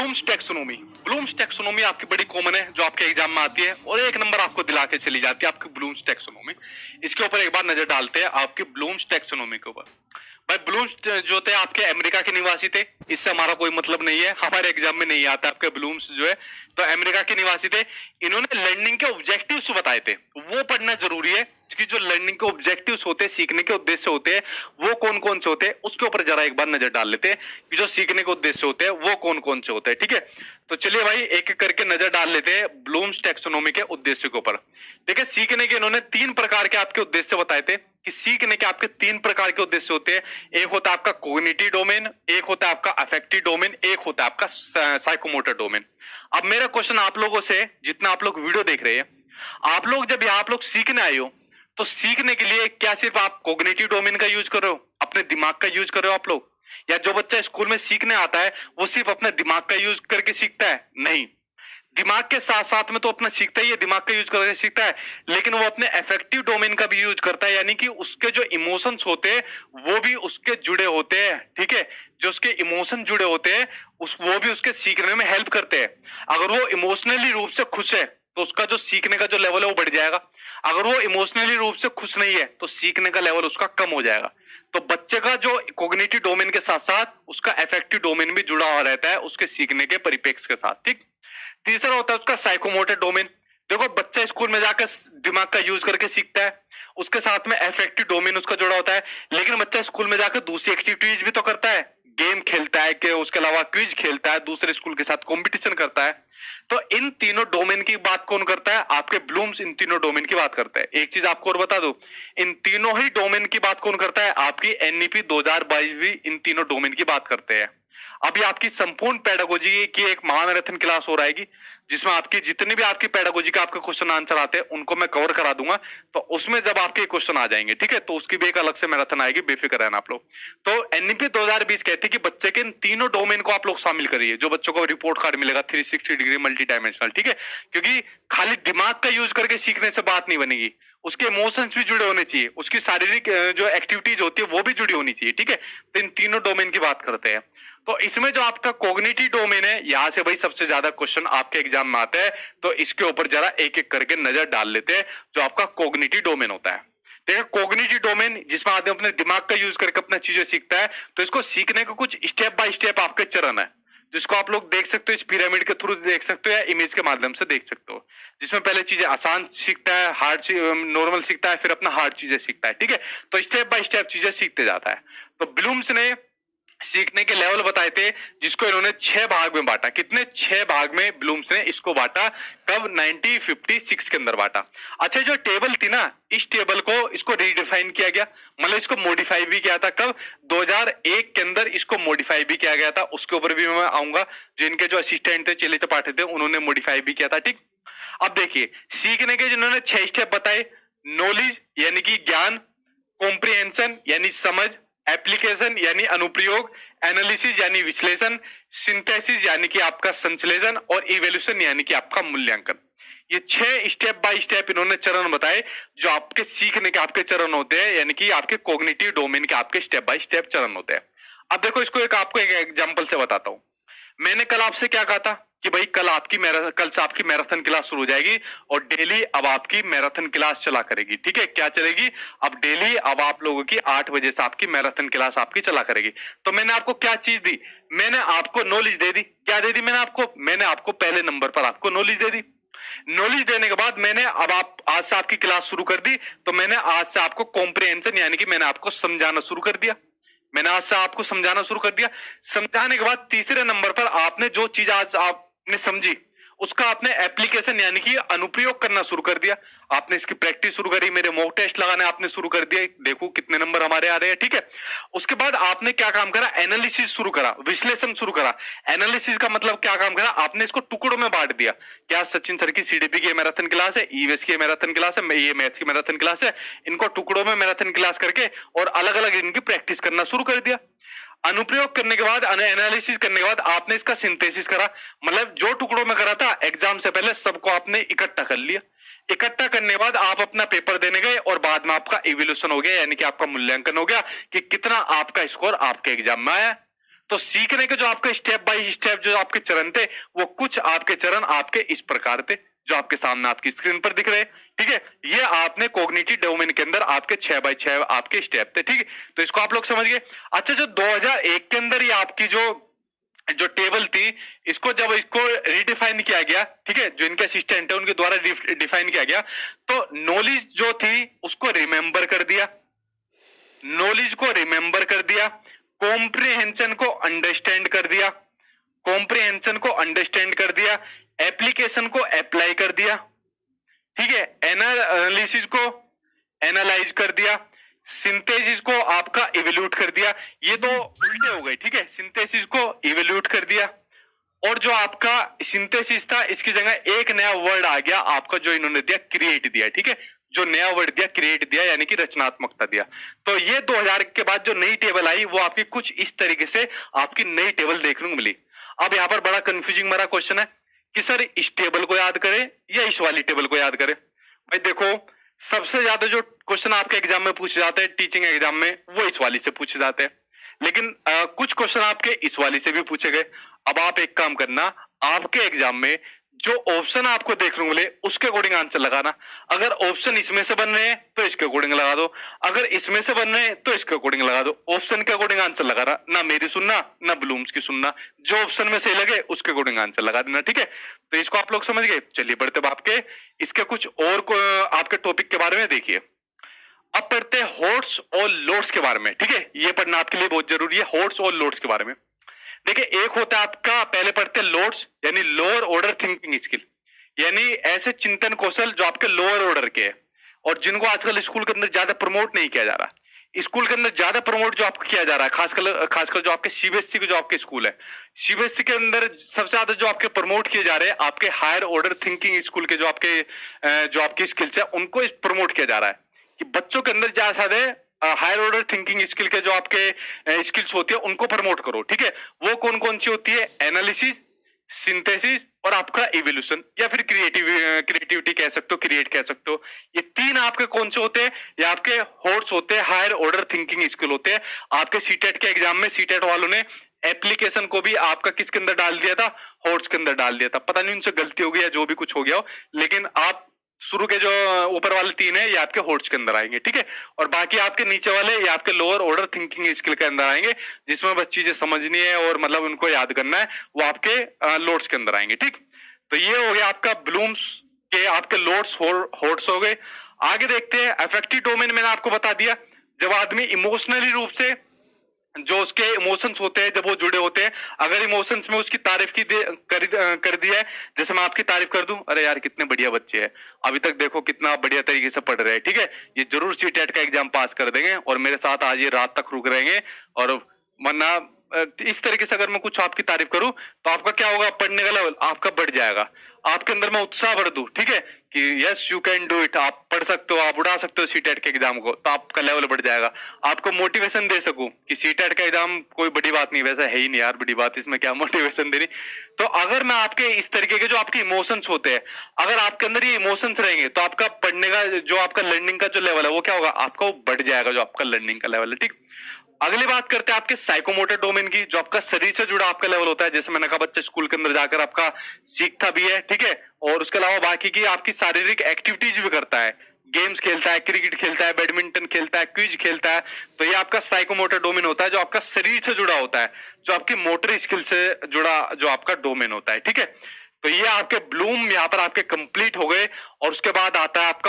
Blooms taxonomy. Blooms taxonomy आपकी बड़ी common है, जो आपके एग्जाम में आती है और एक नंबर आपको दिला के चली जाती है आपकी ब्लूम्स टैक्सोनॉमी। इसके ऊपर एक बार नजर डालते हैं आपकी ब्लूम्स टैक्सोनॉमी के ऊपर। भाई ब्लूम्स जो थे आपके अमेरिका के निवासी थे, इससे हमारा कोई मतलब नहीं है, हमारे एग्जाम में नहीं आता आपके ब्लूम्स जो है। तो अमेरिका के निवासी थे, इन्होंने लर्निंग के ऑब्जेक्टिव्स बताए थे, वो पढ़ना जरूरी है कि जो लर्निंग के ऑब्जेक्टिव्स होते हैं, सीखने के उद्देश्य होते हैं, वो कौन कौन से होते हैं, उसके ऊपर जरा एक बार नजर डाल लेते हैं कि जो सीखने के उद्देश्य होते हैं वो कौन कौन से होते हैं। ठीक है, तो चलिए भाई एक एक करके नजर डाल लेते हैं ब्लूम्स टैक्सोनॉमी के उद्देश्य के ऊपर। देखिए सीखने के इन्होंने 3 प्रकार के आपके उद्देश्य बताए थे कि सीखने के आपके 3 प्रकार के उद्देश्य होते हैं। एक होता है आपका कॉग्निटिव डोमेन, एक होता है आपका अफेक्टिव डोमेन, एक होता है आपका साइकोमोटर डोमेन। अब मेरा क्वेश्चन आप लोगों से, जितना आप लोग वीडियो देख रहे हैं, आप लोग जब यहाँ आप लोग सीखने आए हो तो सीखने के लिए क्या सिर्फ आप कॉग्निटिव डोमेन का यूज कर रहे हो, अपने दिमाग का यूज कर रहे हो आप लोग? या जो बच्चा स्कूल में सीखने आता है वो सिर्फ अपने दिमाग का यूज करके सीखता है? नहीं, दिमाग के साथ साथ में तो अपना सीखता ही है, दिमाग का यूज करके सीखता है, लेकिन वो अपने अफेक्टिव डोमेन का भी यूज करता है, यानी कि उसके जो इमोशंस होते हैं वो भी उसके जुड़े होते हैं। ठीक है, जो उसके इमोशन जुड़े होते हैं वो भी उसके सीखने में हेल्प करते हैं। अगर वो इमोशनली रूप से खुश है तो उसका जो सीखने का जो लेवल है वो बढ़ जाएगा। अगर वो इमोशनली रूप से खुश नहीं है तो सीखने का लेवल उसका कम हो जाएगा। तो बच्चे का जो कॉग्निटिव डोमेन के साथ साथ उसका अफेक्टिव डोमेन भी जुड़ा हुआ रहता है उसके सीखने के परिप्रेक्ष्य के साथ। ठीक, तीसरा होता है उसका साइकोमोटर डोमेन। देखो बच्चा स्कूल में जाकर दिमाग का यूज करके सीखता है, उसके साथ में अफेक्टिव डोमेन उसका जुड़ा होता है, लेकिन बच्चा स्कूल में जाकर दूसरी एक्टिविटीज भी तो करता है, गेम खेलता है, कि उसके अलावा क्विज खेलता है, दूसरे स्कूल के साथ कंपटीशन करता है। तो इन तीनों डोमेन की बात कौन करता है? आपके ब्लूम्स इन तीनों डोमेन की बात करता है। एक चीज आपको और बता दूं, इन तीनों ही डोमेन की बात कौन करता है? आपकी एनईपी 2022 भी इन तीनों डोमेन की बात करते हैं। अभी आपकी संपूर्ण पेडागोजी की एक महामैराथन क्लास हो रहेगी, जिसमें आपकी जितने भी आपकी पेडागोजी का आपके क्वेश्चन आंसर आते हैं उनको मैं कवर करा दूंगा। तो उसमें जब आपके क्वेश्चन आ जाएंगे, ठीक है, तो उसकी भी एक अलग से मैराथन आएगी, बेफिक्र रहना आप लोग। तो एनईपी 2020 कहती है कि बच्चे के इन तीनों डोमेन को आप लोग शामिल करिए, जो बच्चों को रिपोर्ट कार्ड मिलेगा 360 डिग्री मल्टी डायमेंशनल। ठीक है, क्योंकि खाली दिमाग का यूज करके सीखने से बात नहीं बनेगी, उसके इमोशंस भी जुड़े होने चाहिए, उसकी शारीरिक जो एक्टिविटीज होती है वो भी जुड़ी होनी चाहिए। ठीक है, तो इन तीनों डोमेन की बात करते हैं। तो इसमें जो आपका कॉग्निटिव डोमेन है, यहां से भाई सबसे ज्यादा क्वेश्चन आपके एग्जाम में आता है, तो इसके ऊपर जरा एक एक करके नजर डाल लेते हैं। जो आपका कॉग्निटिव डोमेन होता है, देखिए कॉग्निटिव डोमेन जिसमें आदमी अपने दिमाग का यूज करके अपना चीजें सीखता है, तो इसको सीखने के कुछ स्टेप बाय स्टेप आपके चरण है, जिसको आप लोग देख सकते हो, इस पिरामिड के थ्रू देख सकते हो या इमेज के माध्यम से देख सकते हो। जिसमें पहले चीजें आसान सीखता है, हार्ड नॉर्मल सीखता है, फिर अपना हार्ड चीजें सीखता है। ठीक है, तो स्टेप बाय स्टेप चीजें सीखते जाता है। तो ब्लूम्स ने सीखने के लेवल बताए थे, जिसको इन्होंने 6 भाग में बांटा। कितने? 6 भाग में ब्लूम्स ने इसको बांटा। कब? 1956 के अंदर बांटा। अच्छा, जो टेबल थी ना, इस टेबल को इसको रीडिफाइन किया गया, मतलब इसको मॉडिफाई भी किया था। कब? 2001 के अंदर इसको मॉडिफाई भी किया गया था। उसके ऊपर भी मैं आऊंगा। जो इनके जो असिस्टेंट थे, चेले चपाटे थे, उन्होंने मॉडिफाई भी किया था। ठीक, अब देखिए सीखने के जिन्होंने 6 स्टेप बताए, नॉलेज यानी कि ज्ञान, कॉम्प्रिहेंशन यानी समझ, एप्लीकेशन यानी अनुप्रयोग, एनालिसिस यानी विश्लेषण, सिंथेसिस यानी कि आपका संश्लेषण, और इवैल्यूएशन यानी कि आपका मूल्यांकन। ये 6 स्टेप बाय स्टेप इन्होंने चरण बताए, जो आपके सीखने के आपके चरण होते हैं, यानी कि आपके कॉग्निटिव डोमेन के आपके स्टेप बाय स्टेप चरण होते हैं। अब देखो इसको आपको एक एग्जांपल से बताता हूं। मैंने कल आपसे क्या कहा था कि भाई कल से आपकी मैराथन क्लास शुरू हो जाएगी, और डेली अब आपकी मैराथन क्लास चला करेगी। ठीक है, क्या चलेगी? अब डेली अब आप लोगों की 8 बजे से आपकी मैराथन क्लास आपकी चला करेगी। तो मैंने आपको क्या चीज दी? मैंने आपको नॉलेज दे दी। क्या दे दी मैंने आपको पहले नंबर पर आपको नॉलेज दे दी। नॉलेज देने के बाद मैंने अब आप आज से आपकी क्लास शुरू कर दी, तो मैंने आज से आपको कॉम्प्रिहेंशन यानी कि मैंने आपको समझाना शुरू कर दिया। मैंने आज से आपको समझाना शुरू कर दिया। समझाने के बाद तीसरे नंबर पर आपने जो चीज आज आपने समझी, उसका आपने एप्लीकेशन यानी कि अनुप्रयोग करना शुरू कर दिया। आपने इसकी प्रैक्टिस शुरू करी, मेरे मॉक टेस्ट लगाने आपने शुरू कर दिया, देखो कितने नंबर हमारे आ रहे हैं। ठीक है, उसके बाद आपने क्या काम करा? एनालिसिस शुरू करा, विश्लेषण शुरू करा। एनालिसिस का मतलब क्या काम करा? आपने इसको टुकड़ों में बांट दिया। क्या सचिन सर की सीडीपी की मैराथन क्लास है, ईवीएस की मैराथन क्लास है, ये मैथ्स की मैराथन क्लास है, इनको टुकड़ों में मैराथन क्लास करके और अलग अलग इनकी प्रैक्टिस करना शुरू कर दिया। अनुप्रयोग करने के बाद, एनालिसिस करने के बाद आपने इसका सिंथेसिस करा, मतलब जो टुकड़ों में करा था एग्जाम से पहले सबको आपने इकट्ठा कर लिया। इकट्ठा करने के बाद आप अपना पेपर देने गए, और बाद में आपका इवैल्यूएशन हो गया, यानी कि आपका मूल्यांकन हो गया कि कितना आपका स्कोर आपके एग्जाम में आया। तो सीखने के जो आपके स्टेप बाय स्टेप जो आपके चरण थे, वो कुछ आपके चरण आपके इस प्रकार थे जो आपके सामने आपकी स्क्रीन पर दिख रहे हैं। ठीक है, ये आपने कॉग्निटिव डोमेन के अंदर आपके 6 बाय 6 आपके स्टेप थे। ठीक है, तो इसको आप लोग समझ गए। अच्छा, जो 2001 के अंदर ये आपकी जो जो टेबल थी, इसको जब इसको रिडिफाइन किया गया, ठीक है, जो इनके असिस्टेंट है उनके द्वारा डिफाइन किया गया, तो नॉलेज जो थी उसको रिमेंबर कर दिया, नॉलेज को रिमेंबर कर दिया, कॉम्प्रिहेंशन को अंडरस्टैंड कर दिया, कॉम्प्रिहेंशन को अंडरस्टैंड कर दिया, एप्लीकेशन को अप्लाई कर दिया, ठीक है, एनालिसिस को एनालाइज कर दिया, सिंथेसिस को आपका इवेल्यूट कर दिया। ये तो उल्टे हो गए, ठीक है, सिंथेसिस को इवेल्यूट कर दिया, और जो आपका सिंथेसिस था इसकी जगह एक नया वर्ड आ गया आपका, जो इन्होंने दिया क्रिएट दिया। ठीक है, जो नया वर्ड दिया क्रिएट दिया, यानी कि रचनात्मकता दिया। तो ये 2000 के बाद जो नई टेबल आई वो आपकी कुछ इस तरीके से आपकी नई टेबल देखने को मिली। अब यहाँ पर बड़ा कंफ्यूजिंग मेरा क्वेश्चन है कि सर इस टेबल को याद करें या इस वाली टेबल को याद करें। भाई देखो, सबसे ज्यादा जो क्वेश्चन आपके एग्जाम में पूछे जाते हैं टीचिंग एग्जाम में, वो इस वाली से पूछे जाते हैं, लेकिन कुछ क्वेश्चन आपके इस वाली से भी पूछे गए। अब आप एक काम करना, आपके एग्जाम में जो ऑप्शन आपको देखने को मिले उसके अकॉर्डिंग आंसर लगाना। अगर ऑप्शन इसमें से बन रहे हैं तो इसके अकॉर्डिंग लगा दो, अगर इसमें से बन रहे हैं तो इसके अकॉर्डिंग लगा दो। ऑप्शन के अकॉर्डिंग आंसर लगाना, ना मेरी सुनना ना ब्लूम्स की सुनना, जो ऑप्शन में सही लगे उसके अकॉर्डिंग आंसर लगा देना। ठीक है, तो इसको आप लोग समझ गए। चलिए बढ़ते अब आपके इसके कुछ और को आपके टॉपिक के बारे में देखिए। अब पढ़ते हैं हॉट्स और लोड्स के बारे में। ठीक है, ये पढ़ना आपके लिए बहुत जरूरी है, हॉट्स और लोड्स के बारे में। देखिए, एक होता है आपका, पहले पढ़ते हैं लोड्स, यानी लोअर ऑर्डर थिंकिंग स्किल, यानी ऐसे चिंतन कौशल जो आपके लोअर ऑर्डर के हैं और जिनको आजकल स्कूल के अंदर ज्यादा प्रमोट नहीं किया जा रहा। स्कूल के अंदर ज्यादा प्रमोट जो आपको किया जा रहा है, खासकर जो आपके सीबीएसई के जो आपके स्कूल है, सीबीएसई के अंदर सबसे ज्यादा जो आपके प्रमोट किए जा रहे हैं आपके हायर ऑर्डर थिंकिंग स्कूल के जो आपकी स्किल्स है उनको प्रमोट किया जा रहा है कि बच्चों के अंदर ज्यादा हायर ऑर्डर थिंकिंग स्किल के जो आपके स्किल्स होती है उनको प्रमोट करो। ठीक है, वो कौन कौन सी होती है? एनालिसिस, सिंथेसिस और आपका इवोल्यूशन, या फिर क्रिएटिविटी कह सकते हो, क्रिएट कह सकते हो। ये तीन आपके कौन से होते हैं? ये आपके हॉट्स होते हैं, हायर ऑर्डर थिंकिंग स्किल होते हैं। आपके सीटेट के एग्जाम में सीटेट वालों ने एप्लीकेशन को भी आपका किसके अंदर डाल दिया था? हॉट्स के अंदर डाल दिया था। पता नहीं उनसे गलती हो गई या जो भी कुछ हो गया हो, लेकिन आप शुरू के जो ऊपर वाले तीन है ये आपके हॉट्स के अंदर आएंगे। ठीक है, और बाकी आपके नीचे वाले ये आपके लोअर ऑर्डर थिंकिंग स्किल के अंदर आएंगे, जिसमें बस चीजें समझनी है और मतलब उनको याद करना है, वो आपके लोड्स के अंदर आएंगे। ठीक, तो ये हो गया आपका ब्लूम्स के आपके लोड्स हॉट्स हो गए। आगे देखते हैं अफेक्टिव डोमेन। मैंने आपको बता दिया, जब आदमी इमोशनली रूप से जो उसके इमोशंस होते हैं जब वो जुड़े होते हैं, अगर इमोशंस में उसकी तारीफ कर दी है, जैसे मैं आपकी तारीफ कर दूं, अरे यार कितने बढ़िया बच्चे हैं, अभी तक देखो कितना बढ़िया तरीके से पढ़ रहे हैं, ठीक है, ये जरूर सीटेट का एग्जाम पास कर देंगे और मेरे साथ आज ये रात तक रुक रहेंगे, और वरना इस तरीके से अगर मैं कुछ आपकी तारीफ करूं तो आपका क्या होगा? पढ़ने का लेवल आपका बढ़ जाएगा, आपके अंदर मैं उत्साह भर दूं, ठीक है, कि yes you can do it, आप पढ़ सकते हो, आप उड़ा सकते हो सीटेट के एग्जाम को, तो आपका लेवल बढ़ जाएगा। आपको मोटिवेशन दे सकूं कि सीटेट का एग्जाम कोई बड़ी बात नहीं, वैसा है ही नहीं यार, बड़ी बात इसमें क्या मोटिवेशन देनी। तो अगर मैं आपके इस तरीके के जो आपके इमोशंस होते हैं, अगर आपके अंदर ये इमोशंस रहेंगे तो आपका पढ़ने का जो आपका लर्निंग का जो लेवल है वो क्या होगा? आपका वो बढ़ जाएगा, जो आपका लर्निंग का लेवल है। ठीक, अगली बात करते हैं आपके साइकोमोटर डोमेन की, जो आपका शरीर से जुड़ा आपका लेवल होता है। जैसे मैंने कहा, बच्चा स्कूल के अंदर जाकर आपका सीखता भी है, ठीक है, और उसके अलावा बाकी की आपकी शारीरिक एक्टिविटीज भी करता है, गेम्स खेलता है, क्रिकेट खेलता है, बैडमिंटन खेलता है, क्विज खेलता है। तो ये आपका साइकोमोटर डोमेन होता है, जो आपका शरीर से जुड़ा होता है, जो आपकी मोटर स्किल से जुड़ा जो आपका डोमेन होता है। ठीक है, तो ये आपके ब्लूम यहाँ पर आपके कंप्लीट हो गए, और उसके बाद आता है आपका